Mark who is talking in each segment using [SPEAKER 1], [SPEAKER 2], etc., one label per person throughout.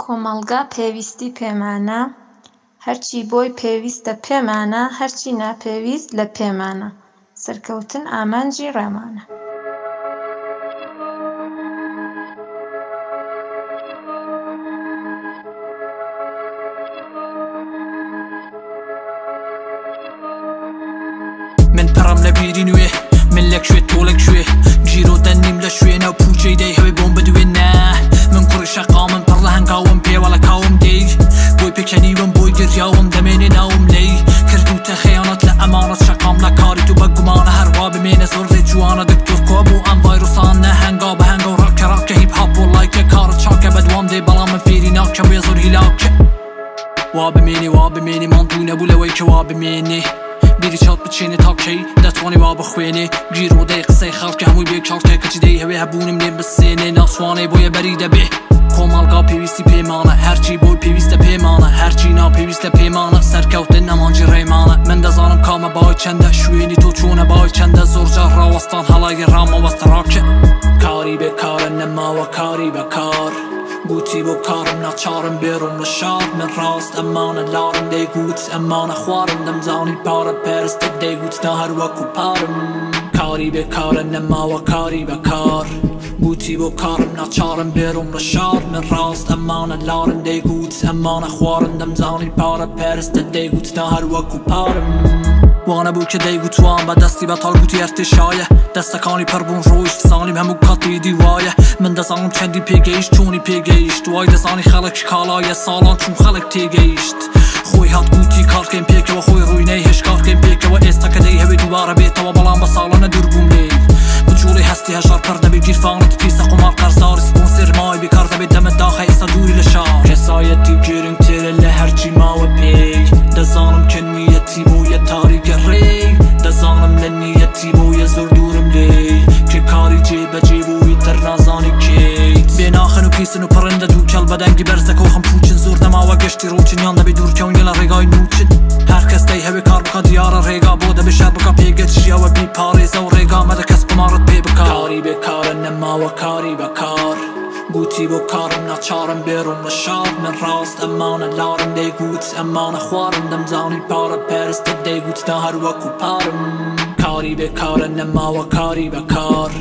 [SPEAKER 1] کۆمەڵگا پێویستی پێمانە، هەرچی بۆی پێویستە پێمانە، هەرچی ناپێویست لە پێمانە، سەرکەوتن ئامانجی ڕێمانە.
[SPEAKER 2] من پەڕەم لە بیری نوێ، من لەکوێ تۆ لەکوێ، گیرۆ دەنیم لە شوێنە و پوچەی دەی هەوێ بۆم بدوێنە. من کوڕی شەقامم پڕ لە هەنگاوم پێوە لە کاوم دەی، بۆی پێکەنیوم بۆی گریاوم دەمێنێ ناوم لەی. کردوتە خەیانەت لە ئەمانەت، شەقام لە کاری تو بە گومانە، هەروا بمێنە زۆر لێ جوانە. دکتۆر کۆ بوو ئەم ڤایرۆسانە، هەنگاو بە هەنگاو ڕاکە ڕاکە هیپ هاپ بۆ لایکە، کارت چاکە بەدوام دەی بەڵام من فێری ناکەم وێ زۆر هیلاکە. وا بمێنێ ماندوو نەبوو لەوەی کە وا بمێنێ، بیری چاوت بچێنێ تاکەی دەتوانی وا بخوێنێ. گیرۆ دەی قسەی خەڵکە هەمووی بێک چاڵتێ، کەچی دەی هەوێ هەبوونم لێم بسێنێ، ناسوانەی بۆیە بەری دەبێ. کۆمەڵگا پێویستی پێمانە، هەرچی بۆی پێویستە پێمانە، هەرچی ناپێویستە پێمانە، سەرکەوتن ئەمانجی ڕێمانە. من دەزانم کامە باوی چەندە، شوێنی تۆ چۆنە باوی چەندە، زۆر جار ڕاوەستان هەڵای ڕامەوەستە ڕاکە. کاری بێکارە نەماوە کاری بەکار، گوتی بۆ کارم ناچارم بێڕم لە شار. من ڕاست ئەمانە لارم دەیگوت، ئەمانە خوارم دەمزانی پارە پێرستت دەیگوت نا هەر وەکو پارم. کاری بێکارە نەماوە کاری بەکار، گوتی بۆ کارم ناچارم بێڕم لە شار. من ڕاست ئەمانە لارم دەیگوت، ئەمانە خوارم دەمزانی پارە پێرستت دەیگوت نا هەر وەکو پارم. وانە بوو کە دەیگوت وان بە دەستی بەتاڵ گوتی هەرتێشایە، دەستەکانی پڕ بوون ڕۆیشت، زانیم هەموو کاتی دیوایە. من دەزانم چەندی پێگەیشت، چۆنی پێگەیشت، وای دەزانی خەڵک کاڵایە ساڵان چون خەڵک تێگەیشت. خۆی هات گوتی کارکەین پێکەوە، خۆی ڕووی نەیهێشت کارکەین پێکەوە. ئێستا کە دەی هەوێ دووبارە بێتەوە، بەڵام بە ساڵانە دوور بووم لێی. بجوڵی هەستی هەژار پڕ دەبێت، گیرفانت پیسە قومار قەرزدار، سپۆنسێر مای بێکار دەبێت، دەمت داخە ئێستا دووری لە شار. کەسایەتی گرنگترە لە هەرچی ماوە پێی، دەزانم کە نیەتی بۆیە تاریکە ڕێی، دەزانم لە نیەتی بۆیە زۆر دوورم لێی، کێ کاری جێبەجێ بووی تەر نازانی کێیت. بێناخن و پیسن و پڕندە دوو کەڵ بەدەنگی بەرزەکە و خەمپوچن، زۆر دەماوە گەشتی ڕووچنیان دەبێت دوورکەونی لە ڕێگای نوچن. هەر کەس دەی هەوێ کار بکە دیارە ڕێگا بۆ دەبێ شەر بکە پێگەچیەوە بی پارێزە و ڕێگا مەدە کەس قمارت پێ بکە. کاری بێکارە نەماوە کاری بەکار، گوتی بۆ کارم ناچارم بێڕم لە شار. من ڕاست ئەمانە لارم دەیگوت، ئەمانە خوارم دەمزانی پارە پێرستت دەیگوت نا هەر وەکو پارم. کاری بێکارە نەماوە کاری بەکار،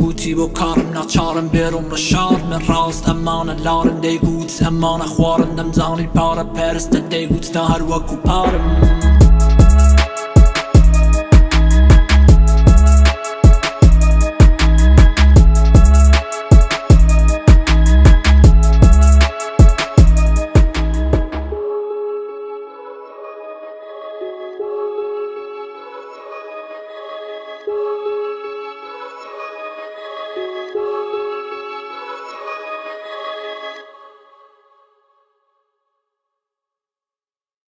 [SPEAKER 2] گوتی بۆ کارم ناچارم بێڕم لە شار. من ڕاست ئەمانە لارم دەیگوت، ئەمانە خوارم دەمزانی پارە پێرستت دەیگوت نا هەر وەکو پارم.